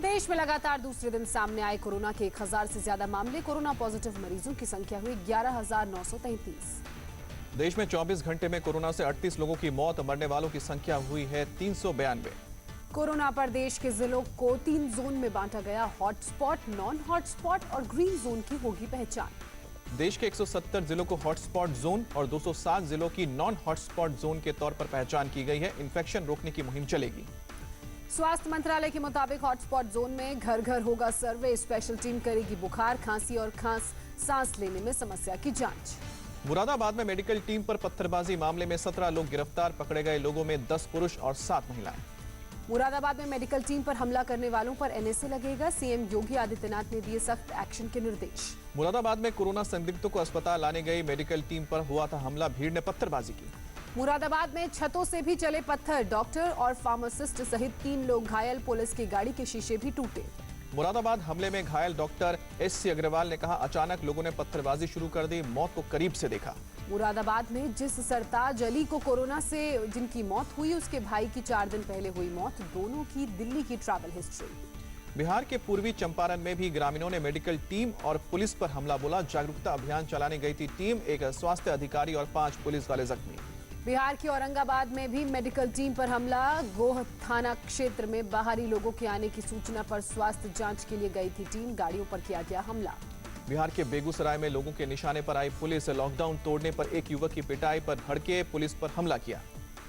देश में लगातार दूसरे दिन सामने आए कोरोना के 1000 से ज्यादा मामले। कोरोना पॉजिटिव मरीजों की संख्या हुई 11,933। देश में 24 घंटे में कोरोना से 38 लोगों की मौत, मरने वालों की संख्या हुई है 392। कोरोना पर देश के जिलों को 3 जोन में बांटा गया। हॉटस्पॉट, नॉन हॉटस्पॉट और ग्रीन जोन की होगी पहचान। देश के 170 जिलों को हॉटस्पॉट जोन और 207 जिलों की नॉन हॉटस्पॉट जोन के तौर पर पहचान की गई है। इन्फेक्शन रोकने की मुहिम चलेगी। स्वास्थ्य मंत्रालय के मुताबिक हॉटस्पॉट जोन में घर घर होगा सर्वे। स्पेशल टीम करेगी बुखार, खांसी और सांस लेने में समस्या की जांच। मुरादाबाद में मेडिकल टीम पर पत्थरबाजी मामले में 17 लोग गिरफ्तार। पकड़े गए लोगों में 10 पुरुष और 7 महिलाएं। मुरादाबाद में मेडिकल टीम पर हमला करने वालों पर एनएसए लगेगा। सीएम योगी आदित्यनाथ ने दिए सख्त एक्शन के निर्देश। मुरादाबाद में कोरोना संदिग्धों को अस्पताल लाने गई मेडिकल टीम पर हुआ था हमला। भीड़ ने पत्थरबाजी की। मुरादाबाद में छतों से भी चले पत्थर। डॉक्टर और फार्मासिस्ट सहित 3 लोग घायल। पुलिस की गाड़ी के शीशे भी टूटे। मुरादाबाद हमले में घायल डॉक्टर एससी अग्रवाल ने कहा, अचानक लोगों ने पत्थरबाजी शुरू कर दी, मौत को करीब से देखा। मुरादाबाद में जिस सरताज अली को कोरोना से जिनकी मौत हुई, उसके भाई की 4 दिन पहले हुई मौत। दोनों की दिल्ली की ट्रैवल हिस्ट्री। बिहार के पूर्वी चंपारण में भी ग्रामीणों ने मेडिकल टीम और पुलिस पर हमला बोला। जागरूकता अभियान चलाने गई थी टीम। एक स्वास्थ्य अधिकारी और 5 पुलिस वाले जख्मी। बिहार के औरंगाबाद में भी मेडिकल टीम पर हमला। गोह थाना क्षेत्र में बाहरी लोगों के आने की सूचना पर स्वास्थ्य जांच के लिए गई थी टीम। गाड़ियों पर किया गया हमला। बिहार के बेगूसराय में लोगों के निशाने पर आई पुलिस। लॉकडाउन तोड़ने पर एक युवक की पिटाई पर भड़के पुलिस पर हमला किया।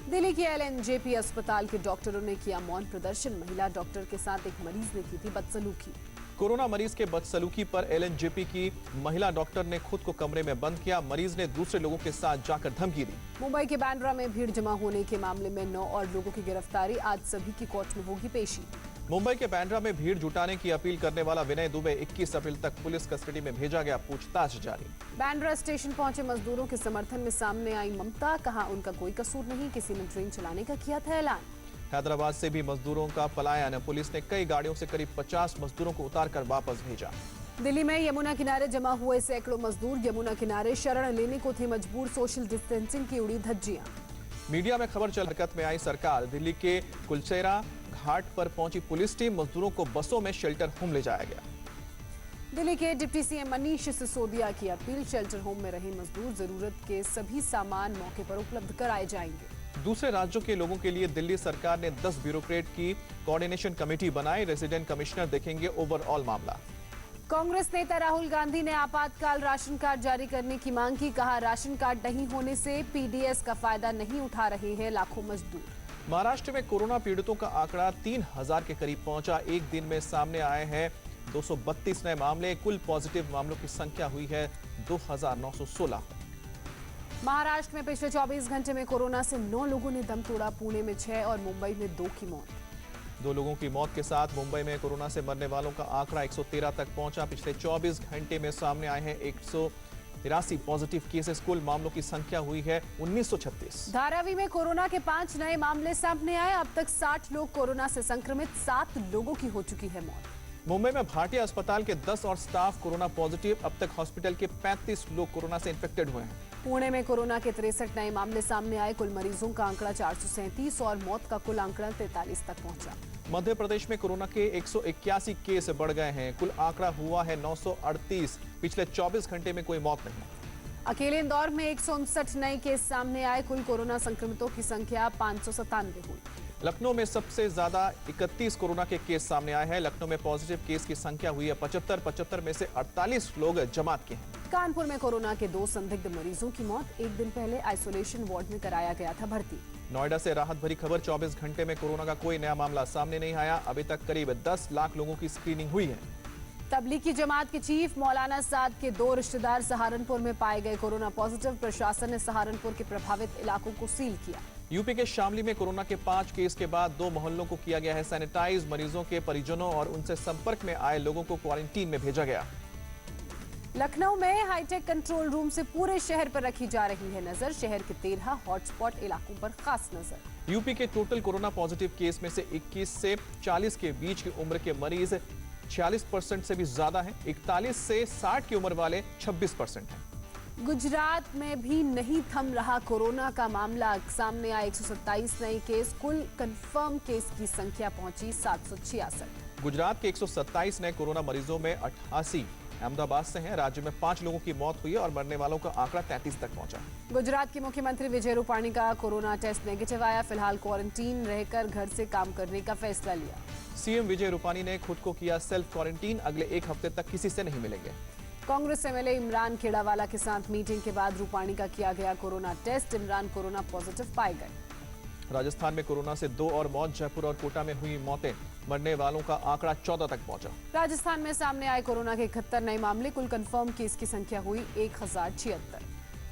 दिल्ली के एलएनजेपी अस्पताल के डॉक्टरों ने किया मौन प्रदर्शन। महिला डॉक्टर के साथ एक मरीज ने की थी बदसलूकी। कोरोना मरीज के बदसलूकी पर एलएनजेपी की महिला डॉक्टर ने खुद को कमरे में बंद किया। मरीज ने दूसरे लोगों के साथ जाकर धमकी दी। मुंबई के बांद्रा में भीड़ जमा होने के मामले में 9 और लोगों की गिरफ्तारी। आज सभी की कोर्ट में होगी पेशी। मुंबई के बांद्रा में भीड़ जुटाने की अपील करने वाला विनय दुबे 21 अप्रैल तक पुलिस कस्टडी में भेजा गया। पूछताछ जारी। बांद्रा स्टेशन पहुंचे मजदूरों के समर्थन में सामने आई ममता। कहा, उनका कोई कसूर नहीं, किसी ने ट्रेन चलाने का किया था ऐलान। हैदराबाद से भी मजदूरों का पलायन। पुलिस ने कई गाड़ियों से करीब 50 मजदूरों को उतारकर वापस भेजा। दिल्ली में यमुना किनारे जमा हुए सैकड़ों मजदूर। यमुना किनारे शरण लेने को थे मजबूर। सोशल डिस्टेंसिंग की उड़ी धज्जियां। मीडिया में खबर चल हरकत में आई सरकार। दिल्ली के कुलचेरा घाट पर पहुंची पुलिस टीम। मजदूरों को बसों में शेल्टर होम ले जाया गया। दिल्ली के डिप्टी सीएम मनीष सिसोदिया की अपील। शेल्टर होम में रहे मजदूर जरूरत के सभी सामान मौके पर उपलब्ध कराए जाएंगे। दूसरे राज्यों के लोगों के लिए दिल्ली सरकार ने 10 ब्यूरोक्रेट की कोऑर्डिनेशन कमेटी बनाई। रेजिडेंट कमिश्नर देखेंगे ओवरऑल मामला। कांग्रेस नेता राहुल गांधी ने आपातकाल राशन कार्ड जारी करने की मांग की। कहा, राशन कार्ड नहीं होने से पीडीएस का फायदा नहीं उठा रहे हैं लाखों मजदूर। महाराष्ट्र में कोरोना पीड़ितों का आंकड़ा 3000 के करीब पहुंचा। एक दिन में सामने आए हैं 232 नए मामले। कुल पॉजिटिव मामलों की संख्या हुई है 2916। महाराष्ट्र में पिछले 24 घंटे में कोरोना से 9 लोगों ने दम तोड़ा। पुणे में 6 और मुंबई में 2 की मौत। 2 लोगों की मौत के साथ मुंबई में कोरोना से मरने वालों का आंकड़ा 113 तक पहुंचा। पिछले 24 घंटे में सामने आए हैं 183 पॉजिटिव केसेस। कुल मामलों की संख्या हुई है 1936। धारावी में कोरोना के 5 नए मामले सामने आए। अब तक 60 लोग कोरोना से संक्रमित। 7 लोगों की हो चुकी है मौत। मुंबई में भाटिया अस्पताल के 10 और स्टाफ कोरोना पॉजिटिव। अब तक हॉस्पिटल के 35 लोग कोरोना से इन्फेक्टेड हुए हैं। पुणे में कोरोना के 63 नए मामले सामने आए। कुल मरीजों का आंकड़ा 437 और मौत का कुल आंकड़ा 43 तक पहुंचा। मध्य प्रदेश में कोरोना के 181 केस बढ़ गए हैं। कुल आंकड़ा हुआ है 938। पिछले 24 घंटे में कोई मौत नहीं। अकेले इंदौर में 159 नए केस सामने आए। कुल कोरोना संक्रमितों की संख्या 597 हुई। लखनऊ में सबसे ज्यादा 31 कोरोना के केस सामने आए हैं। लखनऊ में पॉजिटिव केस की संख्या हुई है 75 में से 48 लोग जमात के हैं। कानपुर में कोरोना के 2 संदिग्ध मरीजों की मौत। एक दिन पहले आइसोलेशन वार्ड में कराया गया था भर्ती। नोएडा से राहत भरी खबर। 24 घंटे में कोरोना का कोई नया मामला सामने नहीं आया। अभी तक करीब 10 लाख लोगों की स्क्रीनिंग हुई है। तबलीगी जमात के चीफ मौलाना साद के 2 रिश्तेदार सहारनपुर में पाए गए कोरोना पॉजिटिव। प्रशासन ने सहारनपुर के प्रभावित इलाकों को सील किया। यूपी के शामली में कोरोना के 5 केस के बाद 2 मोहल्लों को किया गया है सैनिटाइज। मरीजों के परिजनों और उनसे संपर्क में आए लोगों को क्वारंटीन में भेजा गया। लखनऊ में हाईटेक कंट्रोल रूम से पूरे शहर पर रखी जा रही है नजर। शहर के 13 हॉटस्पॉट इलाकों पर खास नजर। यूपी के टोटल कोरोना पॉजिटिव केस में से 21 से 40 के बीच की उम्र के मरीज 46% से भी ज्यादा हैं। 41 से 60 की उम्र वाले 26% हैं। गुजरात में भी नहीं थम रहा कोरोना का मामला। सामने आए 127 नए केस, कुल कंफर्म केस की संख्या पहुंची 766। गुजरात के 127 नए कोरोना मरीजों में 88 अहमदाबाद से हैं। राज्य में 5 लोगों की मौत हुई है और मरने वालों का आंकड़ा 33 तक पहुंचा। गुजरात के मुख्यमंत्री विजय रूपाणी का कोरोना टेस्ट नेगेटिव आया। फिलहाल क्वारंटीन रहकर घर से काम करने का फैसला लिया। सीएम विजय रूपाणी ने खुद को किया सेल्फ क्वारंटीन, अगले 1 हफ्ते तक किसी से नहीं मिलेंगे। कांग्रेस एमएलए इमरान खेड़ावाला के साथ मीटिंग के बाद रूपाणी का किया गया corona test. Imran corona positive पाए गए। राजस्थान में कोरोना से 2 और मौत, जयपुर और कोटा में हुई मौतें, मरने वालों का आंकड़ा 14 तक पहुंचा। राजस्थान में सामने आए कोरोना के 71 नए मामले, कुल कंफर्म केस की संख्या हुई 1076।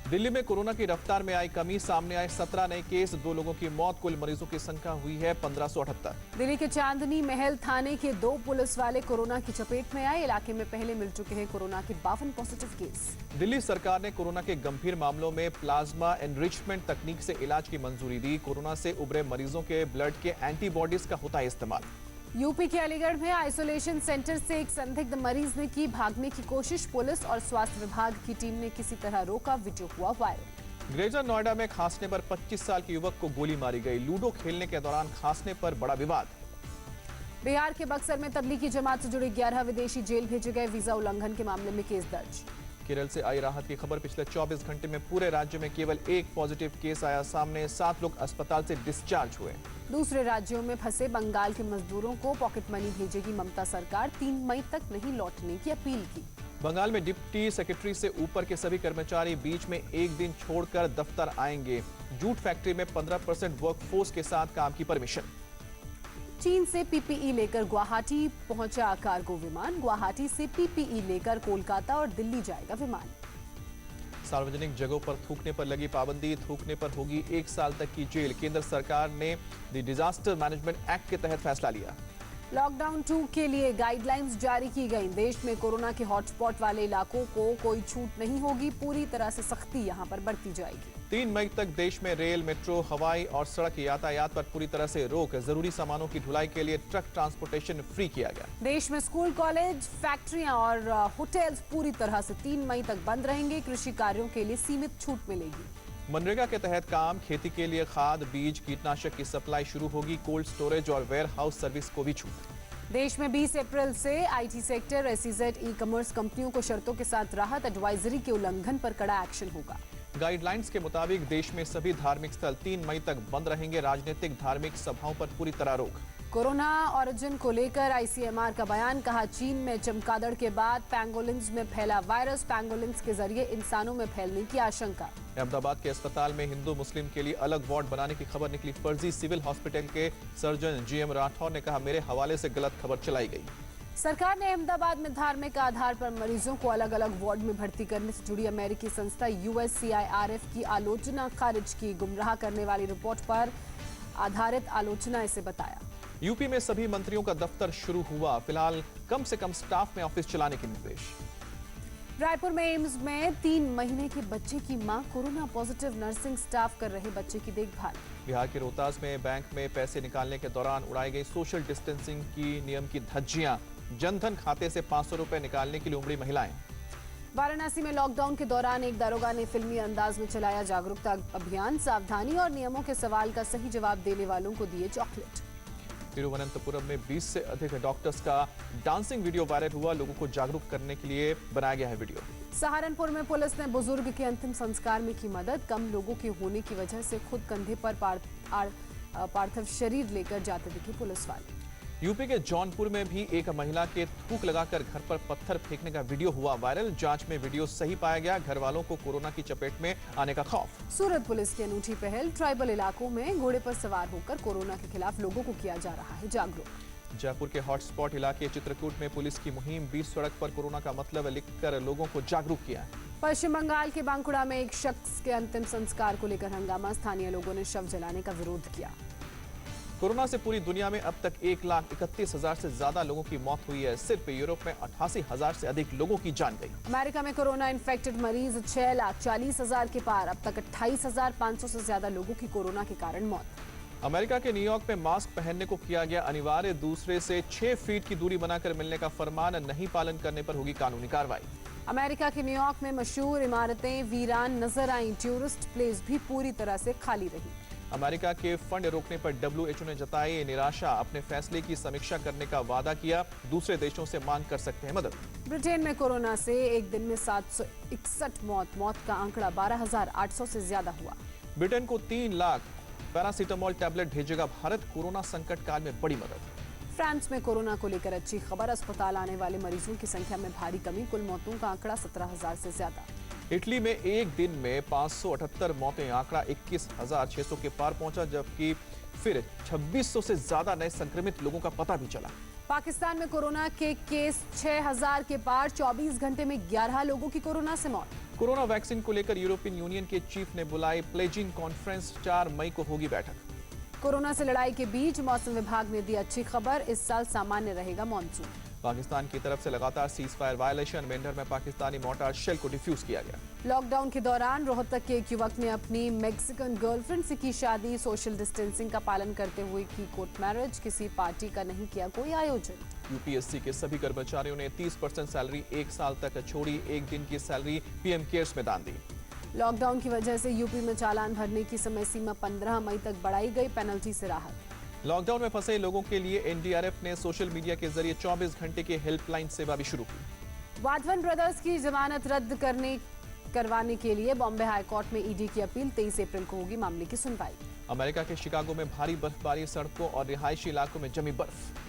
दिल्ली में कोरोना की रफ्तार में आई कमी, सामने आए 17 नए केस, 2 लोगों की मौत, कुल मरीजों की संख्या हुई है 1578। दिल्ली के चांदनी महल थाने के 2 पुलिस वाले कोरोना की चपेट में आए। इलाके में पहले मिल चुके हैं कोरोना के 52 पॉजिटिव केस। दिल्ली सरकार ने कोरोना के गंभीर मामलों में प्लाज्मा एनरिचमेंट तकनीक से इलाज की मंजूरी दी। कोरोना से उभरे मरीजों के ब्लड के एंटीबॉडीज का होता है इस्तेमाल। यूपी के अलीगढ़ में आइसोलेशन सेंटर से एक संदिग्ध मरीज ने की भागने की कोशिश। पुलिस और स्वास्थ्य विभाग की टीम ने किसी तरह रोका, वीडियो हुआ वायरल। ग्रेटर नोएडा में खांसने पर 25 साल के युवक को गोली मारी गई। लूडो खेलने के दौरान खांसने पर बड़ा विवाद। बिहार के बक्सर में तबलीगी जमात से जुड़े 11 विदेशी जेल भेजे गए। वीजा उल्लंघन के मामले में केस दर्ज। केरल से आई राहत की खबर, पिछले 24 घंटे में पूरे राज्य में केवल 1 पॉजिटिव केस आया सामने। 7 लोग अस्पताल से डिस्चार्ज हुए। दूसरे राज्यों में फंसे बंगाल के मजदूरों को पॉकेट मनी भेजेगी ममता सरकार। 3 मई तक नहीं लौटने की अपील की। बंगाल में डिप्टी सेक्रेटरी से ऊपर के सभी कर्मचारी बीच में एक दिन छोड़कर दफ्तर आएंगे। जूट फैक्ट्री में 15% वर्कफोर्स के साथ काम की परमिशन। चीन से पीपीई लेकर गुवाहाटी पहुंचा कार्गो विमान। गुवाहाटी से पीपीई लेकर कोलकाता और दिल्ली जाएगा विमान। सार्वजनिक जगहों पर थूकने पर लगी पाबंदी, थूकने पर होगी 1 साल तक की जेल। केंद्र सरकार ने द डिजास्टर मैनेजमेंट एक्ट के तहत फैसला लिया। लॉकडाउन 2 के लिए गाइडलाइंस जारी की गई। देश में कोरोना के हॉटस्पॉट वाले इलाकों को कोई छूट नहीं होगी। पूरी तरह से सख्ती यहां पर बरती जाएगी। 3 मई तक देश में रेल, मेट्रो, हवाई और सड़क यातायात पर पूरी तरह से रोक। जरूरी सामानों की ढुलाई के लिए ट्रक ट्रांसपोर्टेशन फ्री किया गया। देश में स्कूल, कॉलेज, फैक्ट्रियां और होटल्स पूरी तरह से 3 मई तक बंद रहेंगे। कृषि कार्यों के लिए सीमित छूट मिलेगी। मनरेगा के तहत काम, खेती के लिए खाद, बीज, कीटनाशक की सप्लाई शुरू होगी। कोल्ड स्टोरेज और वेयर हाउस सर्विस को भी छूट। देश में 20 अप्रैल से IT sector, SEZ, e commerce कंपनियों को शर्तों के साथ राहत। एडवाइजरी के उल्लंघन पर कड़ा एक्शन होगा। गाइडलाइंस के मुताबिक देश में सभी धार्मिक स्थल 3 मई तक बंद रहेंगे। राजनीतिक धार्मिक सभाओं पर पूरी तरह रोक। कोरोना ऑरिजिन को लेकर आईसीएमआर का बयान, कहा चीन में चमगादड़ के बाद पैंगोलिन्स में फैला वायरस। पैंगोलिन्स के जरिए इंसानों में फैलने की आशंका। अहमदाबाद के अस्पताल में हिंदू मुस्लिम के लिए अलग वार्ड बनाने की खबर निकली। फर्जी सिविल हॉस्पिटल के सर्जन जीएम राठौर ने कहा, मेरे हवाले से गलत खबर चलाई गई। सरकार ने अहमदाबाद में धार्मिक आधार पर मरीजों को अलग अलग वार्ड में भर्ती करने से जुड़ी अमेरिकी संस्था यूएससीआईआरएफ की आलोचना खारिज की। गुमराह करने वाली रिपोर्ट पर आधारित आलोचना इसे बताया। यूपी में सभी मंत्रियों का दफ्तर शुरू हुआ। फिलहाल कम से कम स्टाफ में ऑफिस चलाने के निर्देश। रायपुर में एम्स में 3 महीने के बच्चे की मां कोरोना पॉजिटिव, नर्सिंग स्टाफ कर रहे बच्चे की देखभाल। बिहार के रोहतास में बैंक में पैसे निकालने के दौरान उड़ाई गई सोशल डिस्टेंसिंग की नियम की धज्जियां। जनधन खाते से 500 रुपए निकालने के लिए उमड़ी महिलाएं। वाराणसी में लॉकडाउन के दौरान एक दारोगा ने फिल्मी अंदाज में चलाया जागरूकता अभियान। सावधानी और नियमों के सवाल का सही जवाब देने वालों को दिए चॉकलेट। तिरुवनंतपुरम में 20 से अधिक डॉक्टर्स का डांसिंग वीडियो वायरल हुआ। लोगों को जागरूक करने के लिए बनाया गया है वीडियो। सहारनपुर में पुलिस ने बुजुर्ग के अंतिम संस्कार में की मदद। कम लोगों के होने की वजह से खुद कंधे पर पार्थिव शरीर लेकर जाते दिखे पुलिस वाले। यूपी के जौनपुर में भी एक महिला के थूक लगाकर घर पर पत्थर फेंकने का वीडियो हुआ वायरल। जांच में वीडियो सही पाया गया। घर वालों को कोरोना की चपेट में आने का खौफ। सूरत पुलिस की अनूठी पहल, ट्राइबल इलाकों में घोड़े पर सवार होकर कोरोना के खिलाफ लोगों को किया जा रहा है जागरूक। जयपुर के हॉटस्पॉट इलाके चित्रकूट में पुलिस की मुहिम, बीच सड़क पर कोरोना का मतलब लिखकर लोगों को जागरूक किया। पश्चिम बंगाल के बांकुड़ा में एक शख्स के अंतिम संस्कार को लेकर हंगामा। स्थानीय लोगों ने शव जलाने का विरोध किया। कोरोना से पूरी दुनिया में अब तक 1,31,000 से ज्यादा लोगों की मौत हुई है। सिर्फ यूरोप में 88,000 से अधिक लोगों की जान गई। अमेरिका में कोरोना इन्फेक्टेड मरीज 6,40,000 के पार। अब तक 28,500 से ज्यादा लोगों की कोरोना के कारण मौत। अमेरिका के न्यूयॉर्क में मास्क पहनने को किया गया अनिवार्य। दूसरे से 6 फीट की दूरी बनाकर मिलने का फरमान नहीं पालन करने पर होगी कानूनी कार्रवाई। अमेरिका के न्यूयॉर्क में मशहूर इमारतें वीरान नजर आईं। टूरिस्ट प्लेस भी पूरी तरह से खाली रही। अमेरिका के फंड रोकने पर डब्ल्यूएचओ ने जताई निराशा, अपने फैसले की समीक्षा करने का वादा किया, दूसरे देशों से मांग कर सकते हैं मदद। ब्रिटेन में कोरोना से एक दिन में 761 मौत का आंकड़ा 12,800 से ज्यादा हुआ। ब्रिटेन को 3 लाख पैरासीटामोल टैबलेट भेजेगा भारत, कोरोना संकट काल में बड़ी मदद। फ्रांस में कोरोना को लेकर अच्छी खबर, अस्पताल आने वाले मरीजों की संख्या में भारी कमी, कुल मौतों का आंकड़ा 17,000 से ज्यादा। इटली में एक दिन में 578 मौतें, आंकड़ा 21,600 के पार पहुंचा, जबकि फिर 2600 से ज्यादा नए संक्रमित लोगों का पता भी चला। पाकिस्तान में कोरोना के केस 6,000 के पार, 24 घंटे में 11 लोगों की कोरोना से मौत। कोरोना वैक्सीन को लेकर यूरोपियन यूनियन के चीफ ने बुलाई प्लेजिंग कॉन्फ्रेंस, 4 मई को होगी बैठक। कोरोना से लड़ाई के बीच मौसम विभाग ने दी अच्छी खबर, इस साल सामान्य रहेगा मॉनसून। पाकिस्तान की तरफ से लगातार सीज फायर वायलेशन, मेंढर में पाकिस्तानी मोर्टार शेल को डिफ्यूज किया गया। लॉकडाउन के दौरान रोहतक के एक युवक ने अपनी मैक्सिकन गर्लफ्रेंड से की शादी, सोशल डिस्टेंसिंग का पालन करते हुए की कोर्ट मैरिज, किसी पार्टी का नहीं किया कोई आयोजन। यूपीएससी के सभी कर्मचारियों ने 30% सैलरी 1 साल तक छोड़ी, 1 दिन की सैलरी पीएम केयर्स में दान दी। लॉकडाउन की वजह से यूपी में चालान भरने की समय सीमा 15 मई तक बढ़ाई गई, पेनल्टी से राहत। लॉकडाउन में फंसे लोगों के लिए एनडीआरएफ ने सोशल मीडिया के जरिए 24 घंटे की हेल्पलाइन सेवा भी शुरू की। वाधवन ब्रदर्स की जमानत रद्द करवाने के लिए बॉम्बे हाई कोर्ट में ईडी की अपील, 23 अप्रैल को होगी मामले की सुनवाई। अमेरिका के शिकागो में भारी बर्फबारी, सड़कों और रिहायशी इलाकों में जमी बर्फ।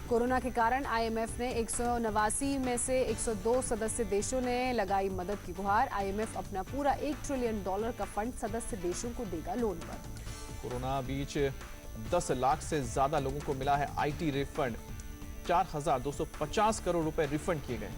कोरोना के कारण आईएमएफ ने 189 में से 102 सदस्य देशों ने लगाई मदद की गुहार। आईएमएफ अपना पूरा $1 ट्रिलियन का फंड सदस्य देशों को देगा लोन पर। कोरोना बीच 10 लाख से ज्यादा लोगों को मिला है आईटी रिफंड, 4,250 करोड़ रुपए रिफंड किए गए।